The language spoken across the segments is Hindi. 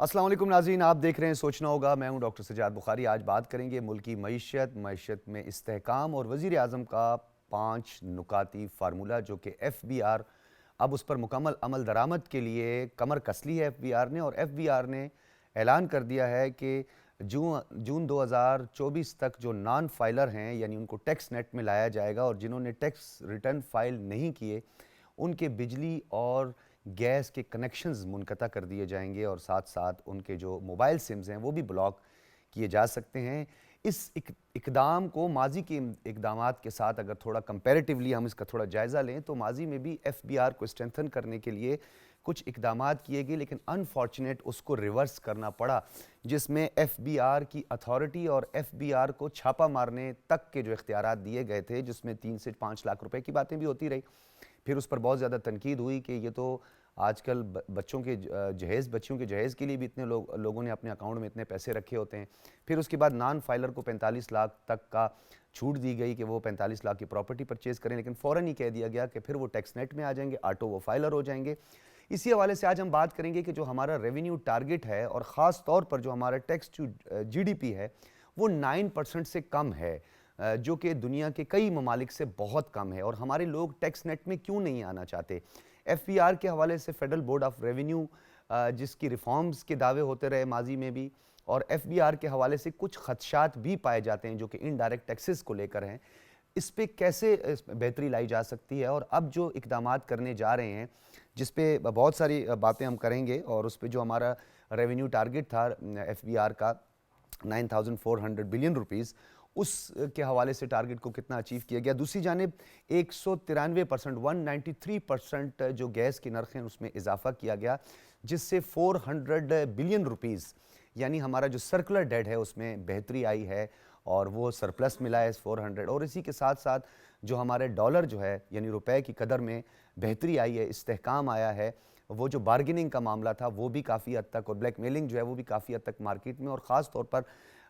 अस्सलाम वालेकुम नाज़रीन, आप देख रहे हैं सोचना होगा। मैं हूं डॉक्टर सजाद बुखारी। आज बात करेंगे मुल्क की मईशत में इस्तेहकाम और वज़ीर आज़म का 5 नुकाती फार्मूला, जो कि FBR अब उस पर मुकम्मल अमल दरामद के लिए कमर कस ली है FBR ने। और FBR ने ऐलान कर दिया है कि जून 2024 तक जो नॉन फाइलर हैं, यानी उनको टैक्स नेट में लाया जाएगा, और जिन्होंने टैक्स रिटर्न फाइल नहीं किए उनके बिजली और गैस के कनेक्शंस मुनक़ता कर दिए जाएंगे, और साथ साथ उनके जो मोबाइल सिम्स हैं वो भी ब्लॉक किए जा सकते हैं। इस इकदाम को माजी के इकदामात के साथ अगर थोड़ा कंपैरेटिवली हम इसका थोड़ा जायज़ा लें, तो माजी में भी FBR को स्ट्रेंथन करने के लिए कुछ इकदामात किए गए, लेकिन अनफॉर्चुनेट उसको रिवर्स करना पड़ा, जिसमें FBR की अथॉरिटी और FBR को छापा मारने तक के जो इख्तियारात दिए गए थे, जिसमें 3 से 5 लाख रुपए की बातें भी होती रही। फिर उस पर बहुत ज़्यादा तनकीद हुई कि ये तो आजकल बच्चों के बच्चियों के जहेज़ के लिए भी इतने लोगों ने अपने अकाउंट में इतने पैसे रखे होते हैं। फिर उसके बाद नॉन फाइलर को 45 लाख तक का छूट दी गई कि वो 45 लाख की प्रॉपर्टी परचेज़ करें, लेकिन फ़ौरन ही कह दिया गया कि फिर वो टैक्स नेट में आ जाएंगे, ऑटो वो फाइलर हो जाएंगे। इसी हवाले से आज हम बात करेंगे कि जो हमारा रेवेन्यू टारगेट है, और ख़ास तौर पर जो हमारा टैक्स टू GDP है, वो 9% से कम है, जो कि दुनिया के कई ममालिक से बहुत कम है। और हमारे लोग टैक्स नेट में क्यों नहीं आना चाहते? FBR के हवाले से फेडरल बोर्ड ऑफ रेवेन्यू, जिसकी रिफॉर्म्स के दावे होते रहे माजी में भी, और FBR के हवाले से कुछ खदशात भी पाए जाते हैं जो कि इनडायरेक्ट टैक्सेस को लेकर हैं। इस पे कैसे बेहतरी लाई जा सकती है, और अब जो इकदामात करने जा रहे हैं, जिस पे बहुत सारी बातें हम करेंगे, और उस पे जो हमारा रेवेन्यू टारगेट था FBR का 9400 बिलियन रुपीज़, उस के हवाले से टारगेट को कितना अचीव किया गया। दूसरी जानिब 193%, 193% जो गैस की नर्ख हैं उसमें इजाफा किया गया, जिससे 400 बिलियन रुपीज़, यानी हमारा जो सर्कुलर डेट है उसमें बेहतरी आई है, और वो सरप्लस मिला है 400। और इसी के साथ साथ जो हमारे डॉलर जो है, यानी रुपए की कदर में बेहतरी आई है, इस्तेहकाम आया है। वो जो बार्गेनिंग का मामला था वो भी काफ़ी हद तक, और ब्लैकमेलिंग जो है वो भी काफ़ी हद तक मार्केट में, और ख़ास तौर पर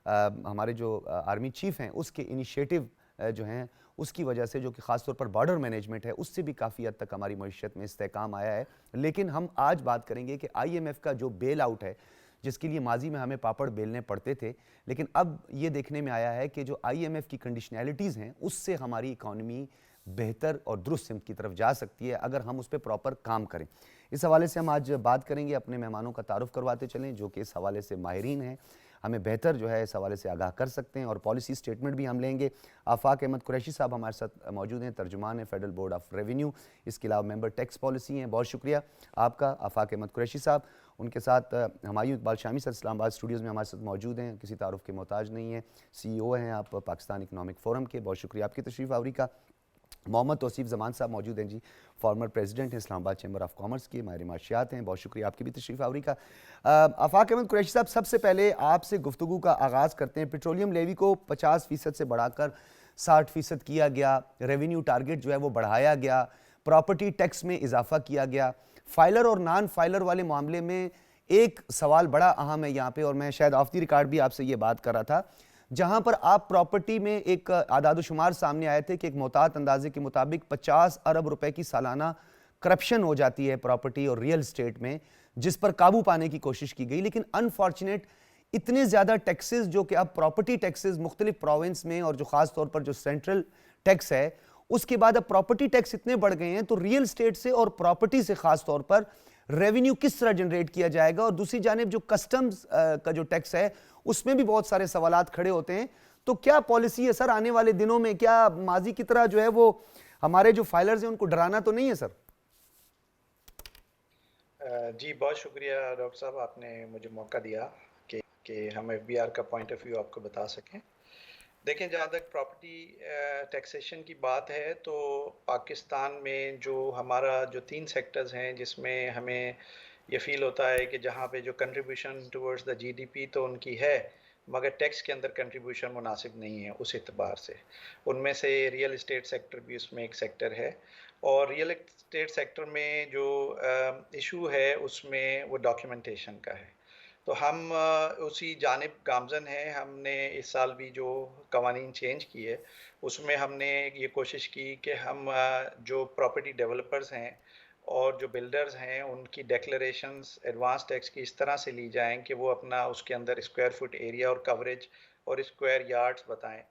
हमारे जो आर्मी चीफ हैं उसके इनिशिएटिव जो हैं उसकी वजह से, जो कि ख़ास तौर पर बॉर्डर मैनेजमेंट है, उससे भी काफ़ी हद तक हमारी मईशत में इस्तेहकाम आया है। लेकिन हम आज बात करेंगे कि IMF का जो बेल आउट है, जिसके लिए माजी में हमें पापड़ बेलने पड़ते थे, लेकिन अब ये देखने में आया है कि जो IMF की कंडीशनैलिटीज़ हैं उससे हमारी इकॉनमी बेहतर और दुरुस्त सिमत की तरफ जा सकती है, अगर हम उस पर प्रॉपर काम करें। इस हवाले से हम आज बात करेंगे। अपने मेहमानों का तारुफ करवाते चलें, जो कि इस हवाले से माहिरीन हैं, हमें बेहतर जो है इस हवाले से आगाह कर सकते हैं, और पॉलिसी स्टेटमेंट भी हम लेंगे। आफाक अहमद कुरैशी साहब हमारे साथ मौजूद हैं, तर्जुमान हैं फेडरल बोर्ड ऑफ रेवेन्यू, इसके अलावा मेंबर टैक्स पॉलिसी हैं। बहुत शुक्रिया आपका आफाक अहमद कुरैशी साहब। उनके साथ हमायूं इकबाल शामी सर इस्लामाबाद स्टूडियोज़ में हमारे साथ मौजूद हैं, किसी तारुफ के मोहताज नहीं हैं, CEO हैं आप पाकिस्तान इकनॉमिक फ़ोरम के। बहुत शुक्रिया आपकी तशरीफ़ आवरी का। मोहम्मद तौसीफ़ ज़मान साहब मौजूद हैं जी, फॉर्मर प्रेसिडेंट हैं इस्लामाबाद चैम्बर ऑफ कॉमर्स के, माहिर माशियात हैं। बहुत शुक्रिया आपकी भी तशरीफ़ आवरी का। आफाक अहमद कुरैशी साहब, सबसे पहले आपसे गुफ्तगू का आगाज़ करते हैं। पेट्रोलियम लेवी को 50% से बढ़ाकर 60% किया गया, रेवेन्यू टारगेट जो है वो बढ़ाया गया, प्रॉपर्टी टैक्स में इजाफा किया गया। फाइलर और नॉन फाइलर वाले मामले में एक सवाल बड़ा अहम है यहाँ पे, और मैं शायद ऑफ द रिकॉर्ड भी आपसे ये बात कर रहा था, जहां पर आप प्रॉपर्टी में एक आदाद-ओ-शुमार सामने आए थे कि एक मोहतात अंदाजे के मुताबिक 50 अरब रुपए की सालाना करप्शन हो जाती है प्रॉपर्टी और रियल स्टेट में, जिस पर काबू पाने की कोशिश की गई। लेकिन अनफॉर्चुनेट इतने ज़्यादा टैक्सेस जो कि अब प्रॉपर्टी टैक्सेस मुख्तलिफ प्रोविंस में, और जो ख़ास तौर पर जो सेंट्रल टैक्स है, उसके बाद अब प्रॉपर्टी टैक्स इतने बढ़ गए हैं, तो रियल स्टेट से और प्रॉपर्टी से ख़ास तौर पर रेवेन्यू किस तरह जनरेट किया जाएगा। और दूसरी जानिब जो कस्टम्स का जो टैक्स है उसमें भी बहुत सारे सवालात खड़े होते हैं। तो क्या पॉलिसी है सर आने वाले दिनों में? क्या माजी की तरह जो है वो हमारे जो फाइलर्स हैं उनको डराना तो नहीं है सर? जी बहुत शुक्रिया डॉक्टर साहब, आपने मुझे मौका दिया कि हम FBR का पॉइंट ऑफ व्यू आपको बता सकें। देखें, जहाँ तक प्रॉपर्टी टैक्सेशन की बात है, तो पाकिस्तान में जो हमारा जो 3 सेक्टर्स हैं जिसमें हमें ये फील होता है कि जहाँ पे जो कंट्रीब्यूशन टुवर्ड्स द GDP तो उनकी है, मगर टैक्स के अंदर कंट्रीब्यूशन मुनासिब नहीं है उस एतबार से। उनमें से रियल इस्टेट सेक्टर भी उसमें एक सेक्टर है, और रियल इस्टेट सेक्टर में जो इशू है उसमें वो डॉक्यूमेंटेशन का है। तो हम उसी जानिब गामज़न हैं। हमने इस साल भी जो कवानीन चेंज किए उसमें हमने ये कोशिश की कि हम जो प्रॉपर्टी डेवलपर्स हैं और जो बिल्डर्स हैं उनकी डेक्लरेशंस एडवांस टैक्स की इस तरह से ली जाएं कि वो अपना उसके अंदर स्क्वायर फुट एरिया और कवरेज और स्क्वायर यार्ड्स बताएं।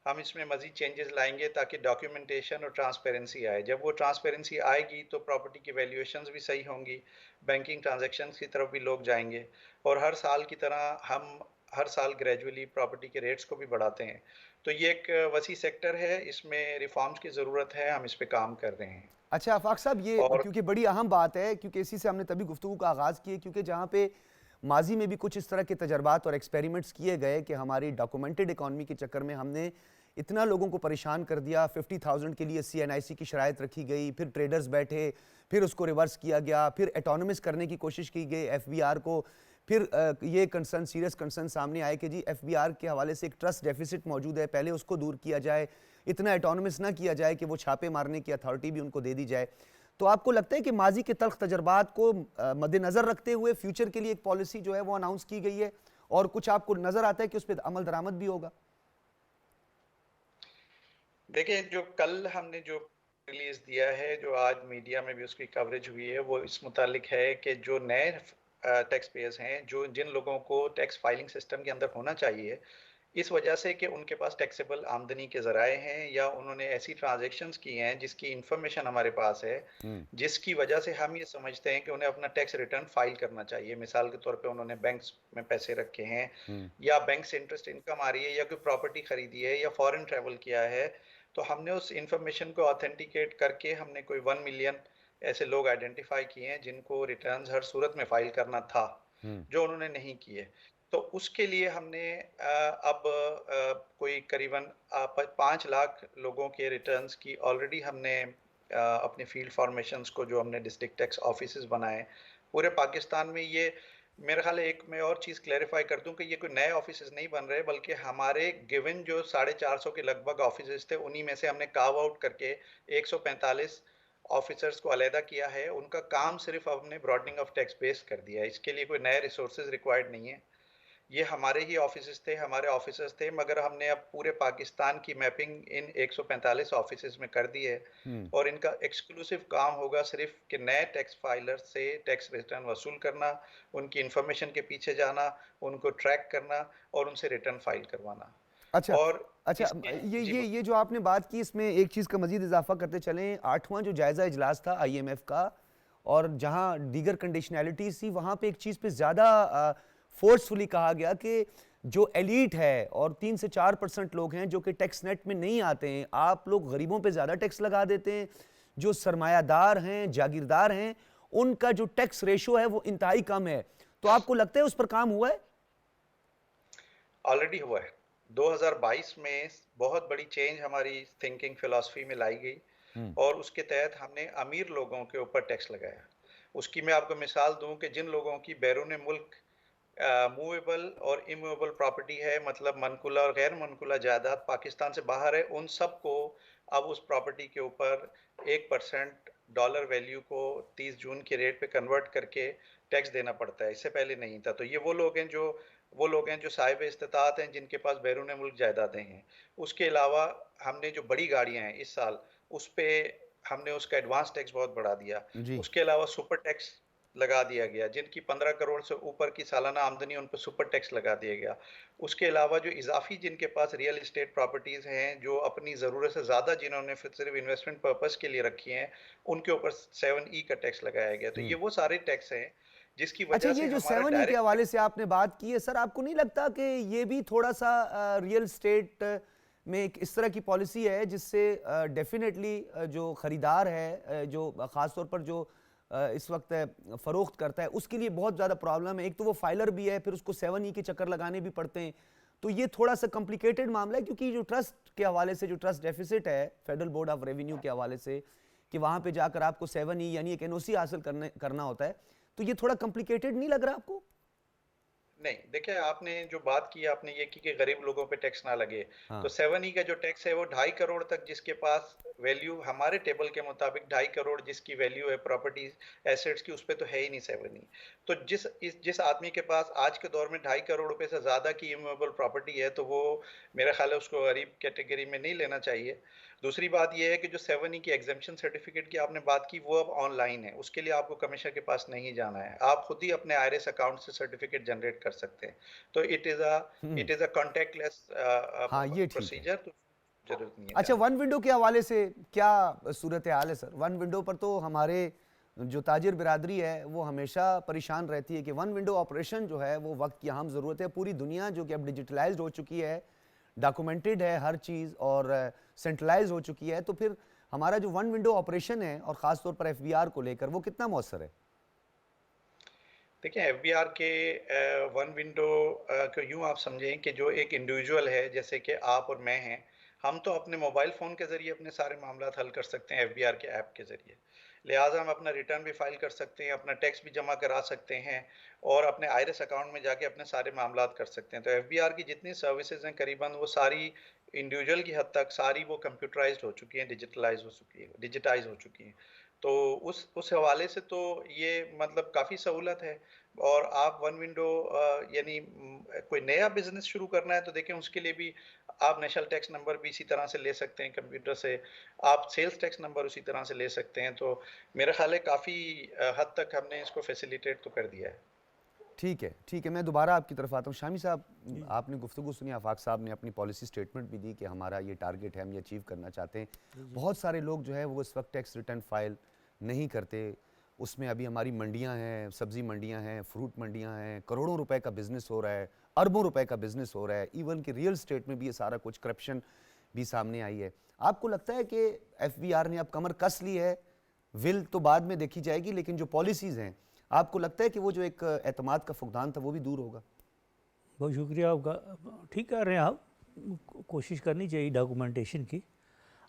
हम इसमें मज़ीद चेंजेस लाएंगे ताकि डॉक्यूमेंटेशन और ट्रांसपेरेंसी आए। जब वो ट्रांसपेरेंसी आएगी तो प्रॉपर्टी की वैल्यूएशंस भी सही होंगी, बैंकिंग ट्रांजैक्शंस की तरफ भी लोग जाएंगे, और हर साल की तरह हम हर साल ग्रेजुअली प्रॉपर्टी के रेट्स को भी बढ़ाते हैं। तो ये एक वसी सेक्टर है, इसमें रिफॉर्म्स की ज़रूरत है, हम इस पे काम कर रहे हैं। अच्छा आफाक साहब, ये और क्योंकि बड़ी अहम बात है, क्योंकि इसी से हमने तभी गुफ्तगू का आगाज़ किया क्योंकि जहाँ पे माजी में भी कुछ इस तरह के तजर्बात और एक्सपेरिमेंट्स किए गए कि हमारी डॉक्यूमेंटेड इकॉनमी के चक्कर में हमने इतना लोगों को परेशान कर दिया। 50,000 के लिए CNIC की शराइत रखी गई, फिर ट्रेडर्स बैठे, फिर उसको रिवर्स किया गया, फिर एटोनमस करने की कोशिश की गई FBR को, फिर ये कंसर्न, सीरियस कंसर्न सामने आए कि जी FBR के हवाले से एक ट्रस्ट डेफिसिट मौजूद है, पहले उसको दूर किया जाए, इतना एटोनमस ना किया जाए कि वो छापे मारने की अथॉरिटी भी उनको दे दी जाए। तो आपको लगता है कि माजी के तल्ख तजर्बात को मद्देनजर रखते हुए फ्यूचर के लिए एक पॉलिसी जो है वो अनाउंस की गई है, और कुछ आपको नजर आता है कि उस पर अमल दरामद भी होगा? देखिए, जो कल हमने जो रिलीज दिया है, जो आज मीडिया में भी उसकी कवरेज हुई है, वो इस मुतालिक है कि जो नए टैक्स पेयर्स हैं, जो जिन लोगों को टैक्स फाइलिंग सिस्टम के अंदर होना चाहिए, इस वजह से कि उनके पास टैक्सेबल आमदनी के ज़राए हैं या उन्होंने ऐसी ट्रांजैक्शंस की हैं जिसकी इंफॉर्मेशन हमारे पास है, जिसकी वजह से हम ये समझते हैं कि उन्हें अपना टैक्स रिटर्न फाइल करना चाहिए। मिसाल के तौर पे उन्होंने बैंक्स में पैसे रखे हैं, या बैंक से इंटरेस्ट इनकम आ रही है, या कोई प्रॉपर्टी खरीदी है, या फॉरेन ट्रैवल किया है, तो हमने उस इंफॉर्मेशन को ऑथेंटिकेट करके हमने कोई 1 मिलियन ऐसे लोग आइडेंटिफाई किए हैं जिनको रिटर्न्स हर सूरत में फाइल करना था, जो उन्होंने नहीं किए। तो उसके लिए हमने अब कोई करीबन 5 लाख लोगों के रिटर्न्स की ऑलरेडी हमने अपने फील्ड फॉर्मेशंस को, जो हमने डिस्ट्रिक्ट टैक्स ऑफिसेज बनाए पूरे पाकिस्तान में, ये मेरा ख्याल है। एक मैं और चीज़ क्लैरिफाई कर दूं कि ये कोई नए ऑफिसेज नहीं बन रहे, बल्कि हमारे गिवन जो 450 के लगभग ऑफिसेज थे, उन्हीं में से हमने कार्व आउट करके 145 ऑफिसर्स को अलहदा किया है। उनका काम सिर्फ हमने ब्रॉडनिंग ऑफ टैक्स बेस कर दिया है, इसके लिए कोई नए रिसोर्सेज रिक्वायर्ड नहीं है। ये हमारे ही ऑफिसेज थे, हमारे ऑफिसर्स थे, मगर हमने अब पूरे पाकिस्तान की मैपिंग इन 145 ऑफिसेज में कर दी है, और इनका एक्सक्लूसिव काम होगा सिर्फ कि नए टैक्स फाइलर से टैक्स रिटर्न वसूल करना, उनकी इंफॉर्मेशन के पीछे जाना, उनको ट्रैक करना और उनसे रिटर्न फाइल करवाना। अच्छा और अच्छा, इसके जी ये जो आपने बात की, इसमें एक चीज़ का मजीद इजाफा करते चलें। 8वां जो जायज़ा इजलास था IMF का, और जहां दीगर कंडीशनैलिटीज थी, वहां पे एक चीज़ पे ज़्यादा फोर्सफुली कहा गया कि जो एलीट है और 3 से 4% लोग हैं जो कि टैक्स नेट में नहीं आते हैं, आप लोग गरीबों पे ज़्यादा टैक्स लगा देते हैं। जो सरमायादार हैं, जागीरदार हैं, उनका जो टैक्स रेशो है वो इंतहाई कम है। तो आपको लगता है उस पर काम हुआ है? ऑलरेडी हुआ है। 2022 में बहुत बड़ी चेंज हमारी थिंकिंग फिलॉसफी में लाई गई, और उसके तहत हमने अमीर लोगों के ऊपर टैक्स लगाया। उसकी मैं आपको मिसाल दूं कि जिन लोगों की बैरून मुल्क मूवेबल और इमूवेबल प्रॉपर्टी है, मतलब मनकुला और गैर मनकुला जायदाद पाकिस्तान से बाहर है, उन सब को अब उस प्रॉपर्टी के ऊपर 1% डॉलर वैल्यू को 30 जून के रेट पे कन्वर्ट करके टैक्स देना पड़ता है। इससे पहले नहीं था। तो ये वो लोग हैं जो साहिब इस्तेताअत हैं, जिनके पास बैरून मुल्क जायदादें हैं। उसके अलावा हमने जो बड़ी गाड़ियां हैं इस साल, उस पे हमने उसका एडवांस टैक्स बहुत बढ़ा दिया। जी। उसके अलावा सुपर टैक्स लगा दिया गया, जिनकी 15 करोड़ से ऊपर की सालाना आमदनी, उन पर सुपर टैक्स लगा दिया गया। उसके अलावा जो इजाफी जिनके पास रियल एस्टेट प्रॉपर्टीज हैं, जो अपनी ज़रूरत से ज़्यादा जिन्होंने फिर सिर्फ इन्वेस्टमेंट पर्पस के लिए रखी हैं, उनके ऊपर 7E का टैक्स लगाया गया। तो ये वो सारे टैक्स हैं जिसकी अच्छा, वजह ये से जो हमारा 7E के डायरेक्ट हवाले से आपने बात की है, सर आपको नहीं लगता कि ये भी थोड़ा सा रियल स्टेट में एक इस तरह की पॉलिसी है जिससे डेफिनेटली जो खरीदार है, जो ख़ास तौर पर जो इस वक्त फ़रोख्त करता है, उसके लिए बहुत ज़्यादा प्रॉब्लम है। एक तो वो फाइलर भी है, फिर उसको 7E के चक्कर लगाने भी पड़ते हैं। तो ये थोड़ा सा कॉम्प्लिकेटेड मामला है, क्योंकि जो ट्रस्ट के हवाले से, जो ट्रस्ट डेफिसिट है फेडरल बोर्ड ऑफ रेवेन्यू के हवाले से, कि वहाँ पे जाकर आपको 7E यानी एक NOC हासिल करना होता है, तो ये थोड़ा कॉम्प्लिकेटेड नहीं लग रहा आपको? नहीं, देखिए, आपने जो बात की, आपने ये की कि गरीब लोगों पे टैक्स ना लगे। तो हाँ। 7E का जो टैक्स है वो 2.5 करोड़ तक जिसके पास वैल्यू हमारे टेबल के मुताबिक 2.5 करोड़ जिसकी वैल्यू है प्रॉपर्टी एसेट्स की, उस पे तो है ही नहीं 7E। तो जिस आदमी के पास आज के दौर में 2.5 करोड़ रुपए से ज़्यादा की इमूवेबल प्रॉपर्टी है, तो वो मेरा ख्याल है उसको गरीब कैटेगरी में नहीं लेना चाहिए। दूसरी बात यह है कि जो 7E की एग्जेम्पशन सर्टिफिकेट की आपने बात की, वो अब ऑनलाइन है, उसके लिए आपको कमिश्नर के पास नहीं जाना है, आप खुद ही अपने आईआरएस अकाउंट से सर्टिफिकेट जनरेट कर सकते हैं। तो हम्म। इट इज़ अ कॉन्टेक्टलेस हाँ, ये ठीक है। प्रोसीजर, तो जरूरत नहीं है अच्छा, जाने वन विंडो के हवाले से क्या सूरत हाल है सर? वन विंडो पर तो हमारे जो ताजिर बिरादरी है वो हमेशा परेशान रहती है कि वन विंडो ऑपरेशन जो है वो वक्त की अहम ज़रूरत है। पूरी दुनिया जो कि अब डिजिटलाइज्ड हो चुकी है, डॉक्यूमेंटेड है हर चीज़ और सेंट्रलाइज हो चुकी है, तो फिर हमारा जो वन विंडो ऑपरेशन है और ख़ासतौर पर एफबीआर को लेकर वो कितना मौसर है? देखिए, एफबीआर के वन विंडो को यूं आप समझें कि जो एक इंडिविजुअल है, जैसे कि आप और मैं हैं, हम तो अपने मोबाइल फ़ोन के ज़रिए अपने सारे मामलात हल कर सकते हैं एफबीआर के ऐप के ज़रिए। लिहाजा हम अपना रिटर्न भी फाइल कर सकते हैं, अपना टैक्स भी जमा करा सकते हैं और अपने आईआरएस अकाउंट में जाके अपने सारे मामलात कर सकते हैं। तो एफबीआर की जितनी सर्विसेज हैं करीबन वो सारी इंडिविजुअल की हद तक सारी वो कंप्यूटराइज्ड हो चुकी हैं, डिजिटाइज हो चुकी हैं। तो उस हवाले से तो ये मतलब काफ़ी सहूलत है। और आप वन विंडो यानी कोई नया बिजनेस शुरू करना है तो देखें, उसके लिए भी आप नेशनल टैक्स नंबर भी इसी तरह से ले सकते हैं कंप्यूटर से, आप सेल्स टैक्स नंबर उसी तरह से ले सकते हैं। तो मेरा ख्याल है काफ़ी हद तक हमने इसको फैसिलिटेट तो कर दिया है। ठीक है, ठीक है, मैं दोबारा आपकी तरफ आता हूँ। शामी साहब, आपने गुफ्तगू सुनी, आफाक साहब ने अपनी पॉलिसी स्टेटमेंट भी दी कि हमारा ये टारगेट है, हम ये अचीव करना चाहते हैं। बहुत सारे लोग जो है वो इस वक्त टैक्स रिटर्न फाइल नहीं करते। उसमें अभी हमारी मंडियां हैं, सब्जी मंडियां हैं, फ्रूट मंडियां हैं, करोड़ों रुपए का बिजनेस हो रहा है, अरबों रुपए का बिजनेस हो रहा है। इवन कि रियल स्टेट में भी ये सारा कुछ करप्शन भी सामने आई है। आपको लगता है कि एफबीआर ने अब कमर कस ली है? विल तो बाद में देखी जाएगी, लेकिन जो पॉलिसीज़ हैं, आपको लगता है कि वो जो एक एतमाद का फुकदान था वो भी दूर होगा? बहुत शुक्रिया आपका। ठीक कर रहे हैं आप, कोशिश करनी चाहिए डॉक्यूमेंटेशन की।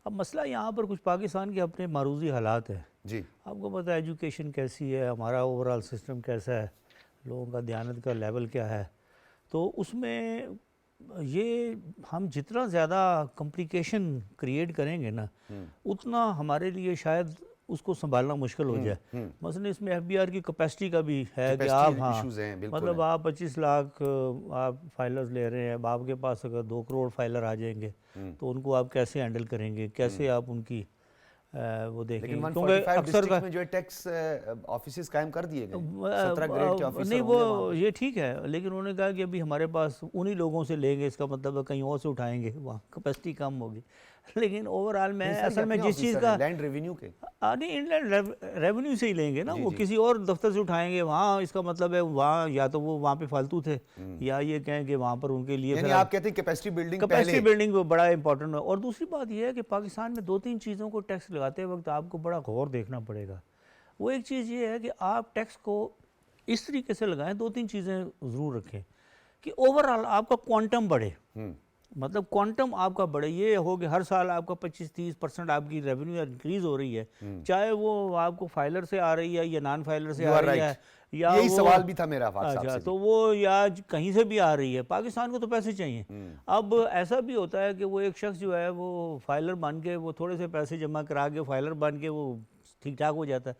अब मसला यहाँ पर कुछ पाकिस्तान के अपने मारूजी हालात है। जी। आपको पता है एजुकेशन कैसी है, हमारा ओवरऑल सिस्टम कैसा है, लोगों का दयानत का लेवल क्या है। तो उसमें ये हम जितना ज़्यादा कॉम्प्लिकेशन क्रिएट करेंगे ना, उतना हमारे लिए शायद उसको संभालना मुश्किल हो जाए। मसलन इसमें एफबीआर की कैपेसिटी का भी है कि आप, हाँ, इश्यूज हैं, बिल्कुल मतलब हैं। आप 25 लाख आप फाइलर्स ले रहे हैं, अब आपके पास अगर 2 करोड़ फाइलर आ जाएंगे तो उनको आप कैसे हैंडल करेंगे, कैसे आप उनकी वो लेकिन देखेंगे, क्योंकि 145 अक्सर का डिस्ट्रिक्ट में जो है टैक्स ऑफिसेज कायम कर दिए गए हैं, 17 ग्रेड के ऑफिसर नहीं, होंगे वहाँ वो पर। ये ठीक है, लेकिन उन्होंने कहा कि अभी हमारे पास उन्हीं लोगों से लेंगे, इसका मतलब है कहीं और से उठाएंगे, वहाँ कैपेसिटी कम होगी। लेकिन ओवरऑल मैं नहीं सर, ये असल में अपने जिस चीज़ ऑफिसर का हैं, लैंड रेवेन्यू के। नहीं, इनलैंड रेवेन्यू से ही लेंगे ना, जी वो जी। किसी और दफ्तर से उठाएंगे वहाँ, इसका मतलब है वहाँ या तो वो वहाँ पे फालतू थे या ये कहें कि वहाँ पर उनके लिए यानी फिर आप कहते हैं कैपेसिटी बिल्डिंग पहले। कैपेसिटी बिल्डिंग वो बड़ा इंपॉर्टेंट है। और दूसरी बात यह है कि पाकिस्तान में 2-3 चीज़ों को टैक्स लगाते वक्त आपको बड़ा गौर देखना पड़ेगा। वो एक चीज़ ये है कि आप टैक्स को इस तरीके से लगाएं, 2-3 चीज़ें ज़रूर रखें कि ओवरऑल आपका क्वांटम बढ़े, मतलब क्वांटम आपका बढ़े। ये हो कि हर साल आपका 25-30% आपकी रेवेन्यू इंक्रीज हो रही है, चाहे वो आपको फाइलर से आ रही है या नॉन फाइलर से You आ are रही right. है, या यही वो, सवाल भी था मेरा आफाक साहब अच्छा, से तो भी। वो या कहीं से भी आ रही है। पाकिस्तान को तो पैसे चाहिए। अब ऐसा भी होता है कि वो एक शख्स जो है वो फाइलर बन के, वो थोड़े से पैसे जमा करा के फाइलर बन के वो ठीक ठाक हो जाता है,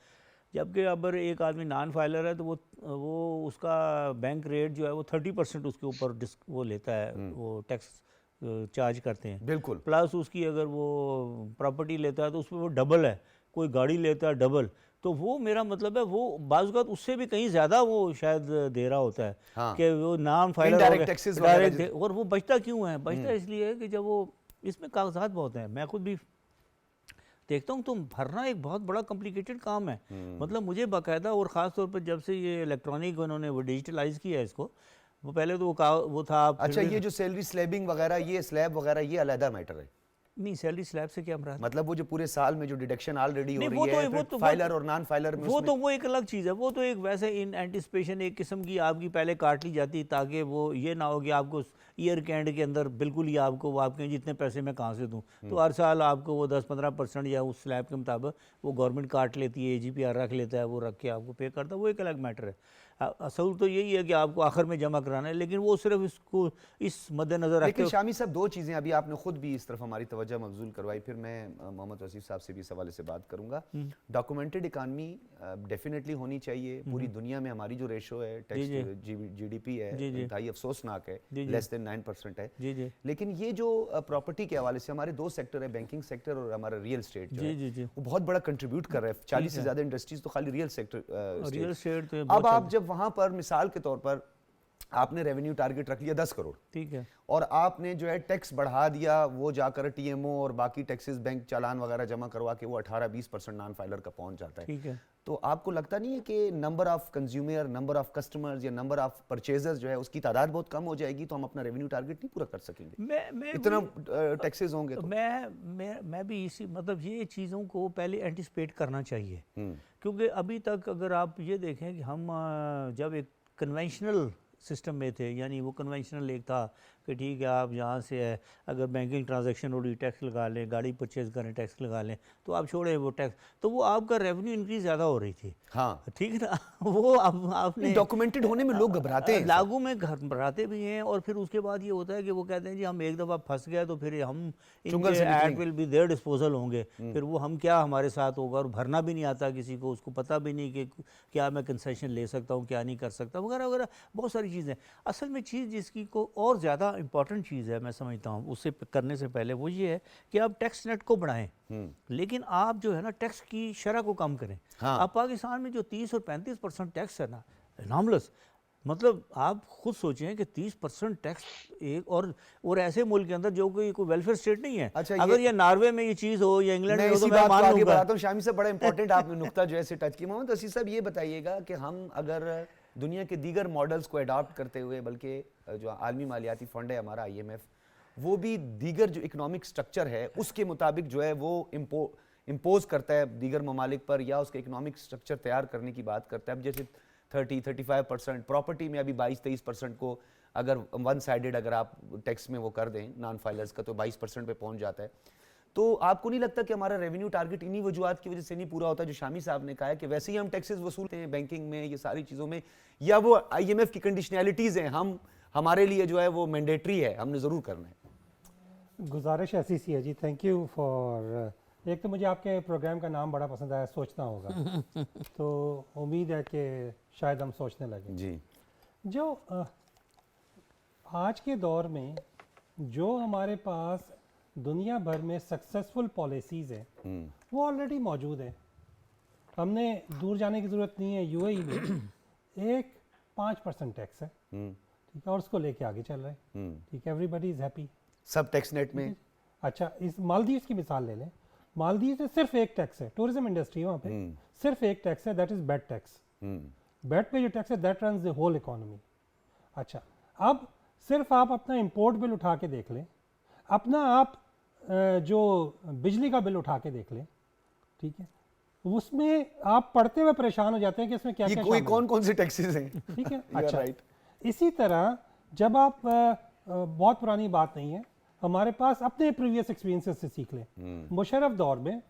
जबकि अगर एक आदमी नॉन फाइलर है तो वो उसका बैंक रेट जो है वो 30% उसके ऊपर वो लेता है, वो टैक्स चार्ज करते हैं। बिल्कुल। प्लस उसकी अगर वो प्रॉपर्टी लेता है तो उसमें वो डबल है, कोई गाड़ी लेता है डबल, तो वो मेरा मतलब है वो बाज़ उससे भी कहीं ज़्यादा वो शायद दे रहा होता है। हाँ। कि वो नॉन फाइलर हो Indirect गया, taxes वगैरह डायरेक्ट, और वो बचता क्यों है? बचता इसलिए है कि जब वो इसमें कागजात बहुत हैं, मैं खुद भी देखता हूँ, तो भरना एक बहुत बड़ा कॉम्प्लिकेटेड काम है। मतलब मुझे बाकायदा, और ख़ास तौर पर जब से ये इलेक्ट्रॉनिक उन्होंने वो डिजिटलाइज किया है इसको, वो पहले तो वो था आप अच्छा, ये जो सैलरी स्लैबिंग वगैरह, ये स्लैब वगैरह, ये अलहदा मैटर है। नहीं, सैलरी स्लैब से क्या मराद? मतलब वो जो पूरे साल में जो डिडक्शन ऑलरेडी हो नहीं, रही वो तो है, वो फिर तो फाइलर और नॉन फाइलर में वो उसमें तो वो एक अलग चीज़ है। वो तो एक वैसे इन एंटिसिपेशन एक किस्म की आपकी पहले काट ली जाती, ताकि वो ये ना हो कि आपको ईयर के एंड के अंदर बिल्कुल ही आपको वो आपके जितने पैसे मैं कहाँ से दूँ, तो हर साल आपको वो 10-15% या उस स्लैब के मुताबिक वो गवर्नमेंट काट लेती है, AGPR रख लेता है, वो रख के आपको पे करता है, वो एक अलग मैटर है। असल तो यही है कि आपको आखिर में जमा कराना है, लेकिन वो सिर्फ इसको इस मद्देनज़र रखते लेकिन हो। शामी साहब, दो चीज़ें अभी आपने खुद भी इस तरफ हमारी तवज्जो तवज्जो मबजूल करवाई, फिर मैं मोहम्मद वसीफ साहब से भी इस हवाले से बात करूंगा। डॉक्यूमेंटेड इकानमी डेफिनेटली होनी चाहिए। पूरी दुनिया में हमारी जो रेशो है टैक्स GDP है इंतहाई अफसोसनाक है, लेस देन 9% है। लेकिन ये जो प्रॉपर्टी के हवाले से हमारे दो सेक्टर है, बैंकिंग सेक्टर और हमारा रियल एस्टेट जो है वो बहुत बड़ा कंट्रीब्यूट कर रहा है। 40 से ज़्यादा इंडस्ट्रीज तो खाली रियल सेक्टर। अब आप जब वहाँ पर मिसाल के तौर पर आपने रेवेन्यू टारगेट रख लिया 10 करोड़, ठीक है, और आपने जो है टैक्स बढ़ा दिया, वो जाकर TMO और बाकी टैक्सेस बैंक चालान वगैरह जमा करवा के वो 18-20% नॉन फाइलर का पहुंच जाता है, ठीक है, तो आपको लगता नहीं है कि number of consumer, number of customers या नंबर ऑफ परचेजर्स जो है उसकी तादाद बहुत कम हो जाएगी, तो हम अपना रेवेन्यू टारगेट नहीं पूरा कर सकेंगे? मैं इतना टैक्सेस होंगे तो मैं भी इसी मतलब ये चीज़ों को पहले एंटिसिपेट करना चाहिए, क्योंकि अभी तक अगर आप ये देखें कि हम जब एक कन्वेंशनल सिस्टम में थे, यानी वो कन्वेंशनल एक था कि ठीक है आप यहाँ से है अगर बैंकिंग ट्रांजैक्शन हो रही टैक्स लगा लें, गाड़ी परचेज करें टैक्स लगा लें, तो आप छोड़ें वो टैक्स, तो वो आपका रेवेन्यू इंक्रीज ज़्यादा हो रही थी। हाँ ठीक है ना, वो अब आपने डॉक्यूमेंटेड होने में लोग घबराते हैं, लागू में घबराते भी हैं, और फिर उसके बाद ये होता है कि वो कहते हैं जी हम एक दफ़ा फंस गए तो फिर हम इनके at will be their disposal होंगे, फिर वो हम क्या हमारे साथ होगा, और भरना भी नहीं आता किसी को, उसको पता भी नहीं कि क्या मैं कंसेशन ले सकता हूँ क्या नहीं कर सकता वगैरह वगैरह, बहुत सारी चीज़ें। असल में चीज़ जिसकी को और ज़्यादा इंपॉर्टेंट चीज़ है मैं समझता हूँ उससे करने से पहले वो ये है कि आप टैक्स नेट को बढ़ाएं, लेकिन आप जो है ना टैक्स की शरह को कम करें। हाँ। आप पाकिस्तान में जो 30 और 35% टैक्स है ना, एनॉर्मस, मतलब आप खुद सोचें कि 30% टैक्स एक और ऐसे मुल्क के अंदर जो कोई वेलफेयर स्टेट नहीं है। अच्छा, अगर ये नॉर्वे में ये चीज़ हो या इंग्लैंड में हो तो मैं मान आगे लूंगा। बताता हूँ। शामी साहब बड़ा इंपॉर्टेंट आपने नुक्ता जो है से टच किया। मोहम्मद वसीफ साहब ये बताइएगा कि हम अगर दुनिया के दीगर मॉडल्स को अडॉप्ट करते हुए, बल्कि जो आलमी मालियाती फंड है हमारा IMF, वो भी दीगर जो इकोनॉमिक स्ट्रक्चर है उसके मुताबिक जो है वो इम्पोज करता है दीगर ममालिक पर, या उसका इकोनॉमिक स्ट्रक्चर तैयार करने की बात करता है। अब जैसे 30-35% प्रॉपर्टी में अभी 22-23% को अगर वन साइडेड अगर आप टैक्स में वो कर दें नॉन फाइलर्स का, तो 22% पे पहुंच जाता है। तो आपको नहीं लगता कि हमारा रेवेन्यू टारगेट इन्हीं वजूहत की वजह से नहीं पूरा होता, जो शामी साहब ने कहा है कि वैसे ही हम टैक्सेस वसूलते हैं बैंकिंग में, ये सारी चीज़ों में, या वो IMF की कंडीशनैलिटीज़ हैं, हम हमारे लिए जो है वो मैंडेटरी है, हमने ज़रूर करना है? गुजारिश ऐसी सी है जी, थैंक यू फॉर, एक तो मुझे आपके प्रोग्राम का नाम बड़ा पसंद आया, सोचना होगा तो उम्मीद है कि शायद हम सोचने लगें जी। जो आज के दौर में जो हमारे पास दुनिया भर में सक्सेसफुल पॉलिसीज़ हैं वो ऑलरेडी मौजूद है, हमने दूर जाने की ज़रूरत नहीं है। UAE में एक 5% टैक्स है, ठीक है, और उसको लेके आगे चल रहे हैं, ठीक है, एवरीबडी इज़ हैप्पी सब टैक्स नेट में। अच्छा, इस मालदीव्स की मिसाल ले लें, मालदीव्स में सिर्फ एक टैक्स है, टूरिज्म इंडस्ट्री वहाँ पे सिर्फ एक टैक्स है, that is VAT tax. VAT पे जो टैक्स है that runs the whole economy. अच्छा, अब सिर्फ आप अपना इंपोर्ट बिल उठा के देख लें, अपना आप जो बिजली का बिल उठा के देख लें, ठीक है, उसमें आप पढ़ते हुए परेशान हो जाते हैं कि इसमें क्या क्या कोई कौन कौन से टैक्सेस हैं। ठीक है, अच्छा, इसी तरह जब आप बहुत पुरानी बात नहीं है, हमारे पास अपने प्रीवियस एक्सपीरियंसेस से सीख लें। मुशर्रफ दौर में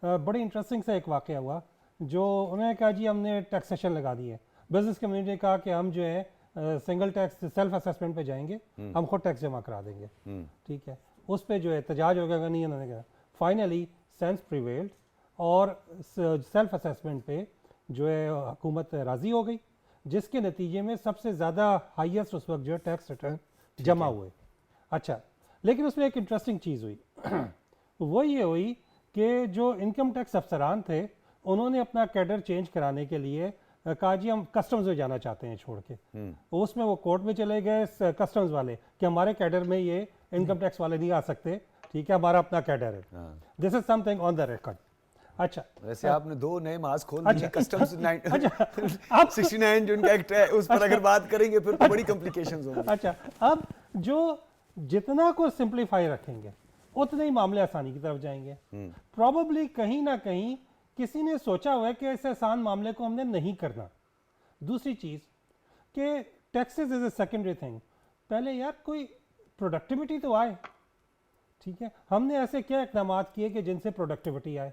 बड़े इंटरेस्टिंग सा एक वाक़या हुआ, जो उन्होंने कहा जी हमने टैक्सेशन लगा दी है, बिजनेस कम्युनिटी ने कहा कि हम जो है सिंगल टैक्स सेल्फ असेसमेंट पे जाएंगे, हम खुद टैक्स जमा करा देंगे, ठीक है, उस पर जो है एहतजाज हो गया, नहीं उन्होंने कहा। फाइनली सेंस प्रिवेल्ड और सेल्फ असेसमेंट पे जो है हुकूमत राज़ी हो गई, जिसके नतीजे में सबसे ज़्यादा हाईएस्ट उस वक्त जो है टैक्स रिटर्न जमा हुए। अच्छा, लेकिन उसमें एक इंटरेस्टिंग चीज़ हुई वो ये हुई कि जो इनकम टैक्स अफसरान थे उन्होंने अपना कैडर चेंज कराने के लिए कहा जी हम कस्टम्स में जाना चाहते हैं छोड़ के, उसमें वो कोर्ट में चले गए कस्टम्स वाले कि हमारे कैडर में ये इनकम टैक्स वाले नहीं आ सकते, ठीक है, हमारा अपना कैडर है। This is something on the record. अच्छा, वैसे आपने दो नए मास खोल दिए। अच्छा, कस्टम्स अब 69 जो उनका एक्ट है उस पर अगर बात करेंगे फिर तो बड़ी कॉम्प्लिकेशंस होंगी। अच्छा, अब जो जितना को सिंप्लीफाई रखेंगे उतने ही मामले आसानी की तरफ जाएंगे। प्रॉबेबली कहीं ना कहीं किसी ने सोचा हुआ है कि इस आसान मामले को हमने नहीं करना। दूसरी चीज़ कि taxes is a secondary thing, पहले यार कोई प्रोडक्टिविटी तो आए, ठीक है, हमने ऐसे क्या इकदाम किए कि जिनसे प्रोडक्टिविटी आए,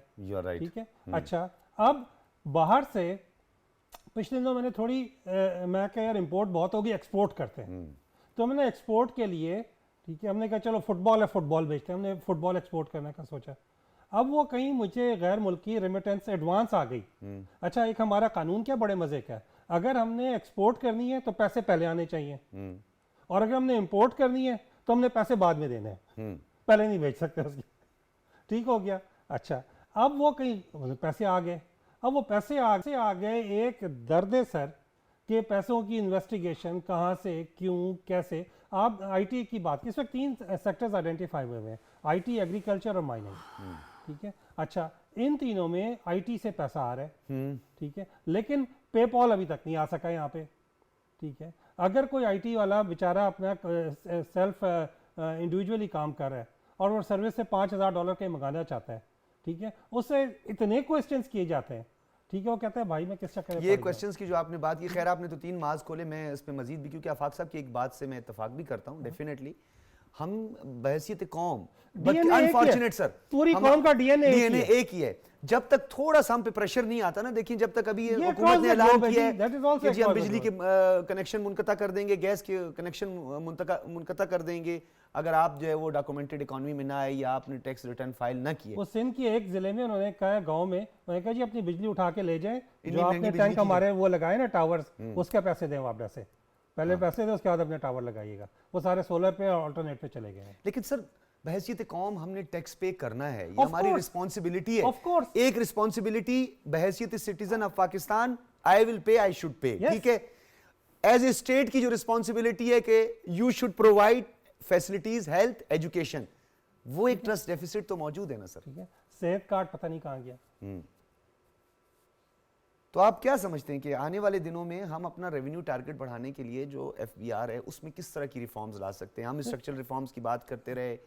ठीक है। अच्छा, अब बाहर से पिछले दिनों मैंने थोड़ी मैं क्या यार इंपोर्ट बहुत होगी, एक्सपोर्ट करते हैं, तो मैंने एक्सपोर्ट के लिए, ठीक है, हमने कहा चलो फुटबॉल है, फुटबॉल बेचते हैं, हमने फुटबॉल एक्सपोर्ट करने का सोचा। अब वो कहीं मुझे गैर मुल्की रेमिटेंस एडवांस आ गई। अच्छा, एक हमारा कानून क्या बड़े मजे का है, अगर हमने एक्सपोर्ट करनी है तो पैसे पहले आने चाहिए, और अगर हमने इंपोर्ट करनी है तो हमने पैसे बाद में देने हैं, पहले नहीं बेच सकते उसकी। ठीक हो गया। अच्छा, अब वो कहीं पैसे आ गए, अब वो पैसे आ गए एक दर्द सर के पैसों की इन्वेस्टिगेशन, कहाँ से, क्यों, कैसे। आप आईटी की बात की, इसमें 3 सेक्टर्स आइडेंटिफाई हुए हैं, आईटी, एग्रीकल्चर और माइनिंग। ठीक है। अच्छा, इन तीनों में आईटी से पैसा आ रहा है, ठीक है, लेकिन पेपॉल अभी तक नहीं आ सका यहाँ पे। ठीक है, अगर कोई आईटी वाला बेचारा अपना सेल्फ इंडिविजुअली काम कर रहा है और वो सर्विस से $5000 के मंगाना चाहता है, ठीक है, उससे इतने क्वेश्चंस किए जाते हैं, ठीक है, वो कहता है भाई मैं किस चक्कर में ये पड़ गया। क्वेश्चंस की जो आपने बात की, खैर आपने तो 3 मार्क्स खोले, मैं इस पे मजीद भी, क्योंकि आफाक साहब की एक बात से मैं इत्तेफाक भी करता हूँ डेफिनेटली, हम बहैसियत कौम, DNA एक ही है। अनफॉर्चुनेट सर, पूरी कौम का DNA एक ही है। जब तक थोड़ा सा हम पे प्रेशर नहीं आता ना, देखिए जब तक अभी ये हुकूमत across ने the ऐलान globe है किया जी, that is है also कि जी हम across the बिजली के कनेक्शन मुनक़ता कर देंगे, गैस के कनेक्शन मुनक़ता कर देंगे, अगर आप जो है वो डॉक्यूमेंटेड इकोनॉमी में ना आए या आपने टैक्स रिटर्न फाइल ना किए। वो सिंध की एक जिले में उन्होंने कहा है, गांव में उन्होंने कहा जी अपनी बिजली उठा के ले जाएं, इतनी जो महंगी आपने बिजली टैंक की हमारे वो लगाए ना टावर्स, उसके पैसे दें वापस से, पहले पैसे दे उसके बाद अपने टावर लगाइएगा। वो सारे सोलर पे और अल्टरनेट पे चले गए हैं। लेकिन सर बहैसियत कौम हमने टैक्स पे करना है, ये Of हमारी course. रिस्पॉन्सिबिलिटी है। Of course. एक रिस्पॉन्सिबिलिटी बहैसियत citizen of Pakistan, I will pay, I should pay, Yes. ठीक है। एज ए स्टेट की जो रिस्पॉन्सिबिलिटी है कि you should provide facilities, health, education, वो एक ट्रस्ट डेफिसिट तो मौजूद है ना सर। ठीक है, सेहत कार्ड पता नहीं कहाँ गया। तो आप क्या समझते हैं कि आने वाले दिनों में हम अपना रेवेन्यू टारगेट बढ़ाने के लिए जो एफबीआर है उसमें किस तरह की रिफॉर्म्स ला सकते हैं? हम स्ट्रक्चरल रिफॉर्म्स की बात करते रहे,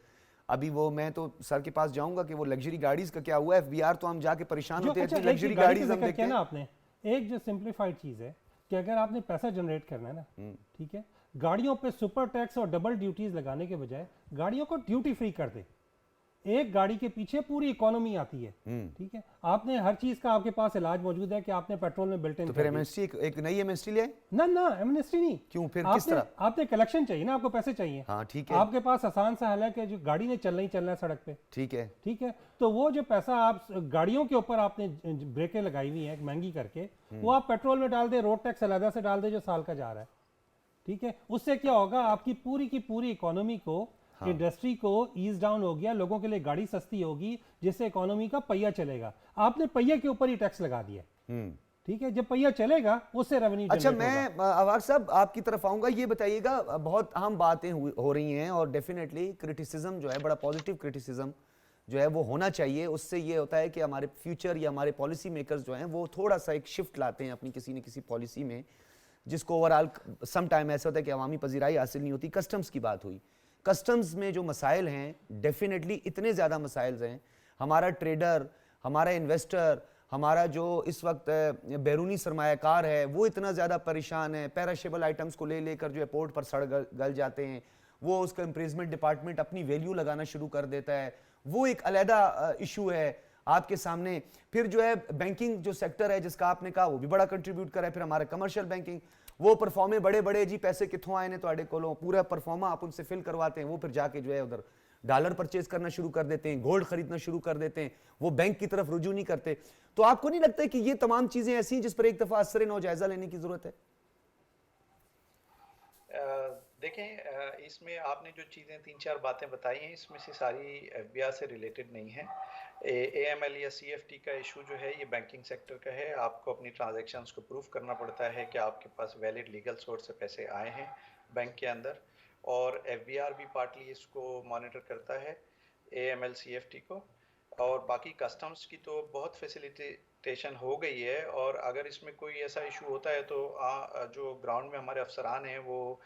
अभी वो मैं तो सर के पास जाऊंगा कि वो लग्जरी गाड़ीज का क्या हुआ, एफबीआर तो हम जाके परेशान होते हैं, अच्छा, इतनी एक लग्जरी गाड़ी गाड़ीज का हम जिक्र देखते किया ना हैं। आपने, एक जो सिंप्लीफाइड चीज़ है कि अगर आपने पैसा जनरेट करना है ना, ठीक है, गाड़ियों पे सुपर टैक्स और डबल ड्यूटीज लगाने के बजाय गाड़ियों को ड्यूटी फ्री कर दे। एक गाड़ी के पीछे पूरी इकोनॉमी आती है, ठीक है, आपने हर चीज का आपके पास इलाज मौजूद है कि आपने पेट्रोल में बिल्ट इन तो फिर एमएसटी एक नई एमएसटी ले आए? ना एमनेस्टी नहीं, क्यों फिर किस आपने तरह? आपने कलेक्शन चाहिए ना, आपको पैसे चाहिए। हाँ ठीक है, आपके पास आसान सा हल है कि जो गाड़ी ने चलना ही चलना है सड़क पे, ठीक है, ठीक है, तो वो जो पैसा आप गाड़ियों के ऊपर आपने ब्रेकें लगाई हुई हैं महंगी करके, वो आप पेट्रोल में डाल दे, रोड टैक्स अलहदा से डाल दे जो साल का जा रहा है, ठीक है, उससे क्या होगा, आपकी पूरी की पूरी इकोनॉमी को, इंडस्ट्री को ईज डाउन हो गया, लोगों के लिए गाड़ी सस्ती होगी, जिससे इकोनॉमी का पहिया चलेगा। आपने पहिए के ऊपर ही टैक्स लगा दिया, ठीक है, जब पहिया चलेगा उससे रेवेन्यू। अच्छा, मैं अवार साहब आपकी तरफ आऊंगा, ये बताइएगा, बहुत अहम बातें हो रही हैं और डेफिनेटली क्रिटिसिज्म जो है, बड़ा पॉजिटिव क्रिटिसिज्म जो है वो होना चाहिए। उससे ये होता है कि हमारे फ्यूचर या हमारे पॉलिसी मेकर्स जो हैं वो थोड़ा सा एक शिफ्ट लाते हैं अपनी किसी न किसी पॉलिसी में, जिसको ओवरऑल सम टाइम ऐसा होता है कि अवामी पजीराई हासिल नहीं होती। कस्टम्स की बात हुई, कस्टम्स में जो मसाइल हैं डेफिनेटली इतने ज़्यादा मसाइल हैं, हमारा ट्रेडर, हमारा इन्वेस्टर, हमारा जो इस वक्त बैरूनी सरमायाकार है वो इतना ज़्यादा परेशान है, पेरिशेबल आइटम्स को ले लेकर जो है पोर्ट पर सड़ गल जाते हैं, वो उसका इम्प्रेजमेंट डिपार्टमेंट अपनी वैल्यू लगाना शुरू कर देता है, वो एक अलहदा इशू है आपके सामने। फिर जो है बैंकिंग जो सेक्टर है जिसका आपने कहा वो भी बड़ा कंट्रीब्यूट करा है, फिर हमारा कमर्शियल बैंकिंग, वो परफॉर्मे बड़े बड़े जी पैसे कितों आए ने तो कोलों, पूरा परफॉर्मा आप उनसे फिल करवाते हैं, वो फिर जाके जो है उधर डॉलर परचेज करना शुरू कर देते हैं, गोल्ड खरीदना शुरू कर देते हैं, वो बैंक की तरफ रुजू नहीं करते। तो आपको नहीं लगता है कि ये तमाम चीजें ऐसी हैं जिस पर एक दफा असर नौ जायजा लेने की जरूरत है? देखें, इसमें आपने जो चीज़ें 3-4 बातें बताई हैं, इसमें से सारी एफबीआर से रिलेटेड नहीं है। एएमएल या सीएफटी का इशू जो है ये बैंकिंग सेक्टर का है। आपको अपनी ट्रांजैक्शंस को प्रूफ करना पड़ता है कि आपके पास वैलिड लीगल सोर्स से पैसे आए हैं बैंक के अंदर, और एफबीआर भी पार्टली इसको मॉनिटर करता है एएमएल सीएफटी को। और बाकी कस्टम्स की तो बहुत फैसिलिटेशन हो गई है, और अगर इसमें कोई ऐसा इशू होता है तो जो ग्राउंड में हमारे अफसरान हैं वो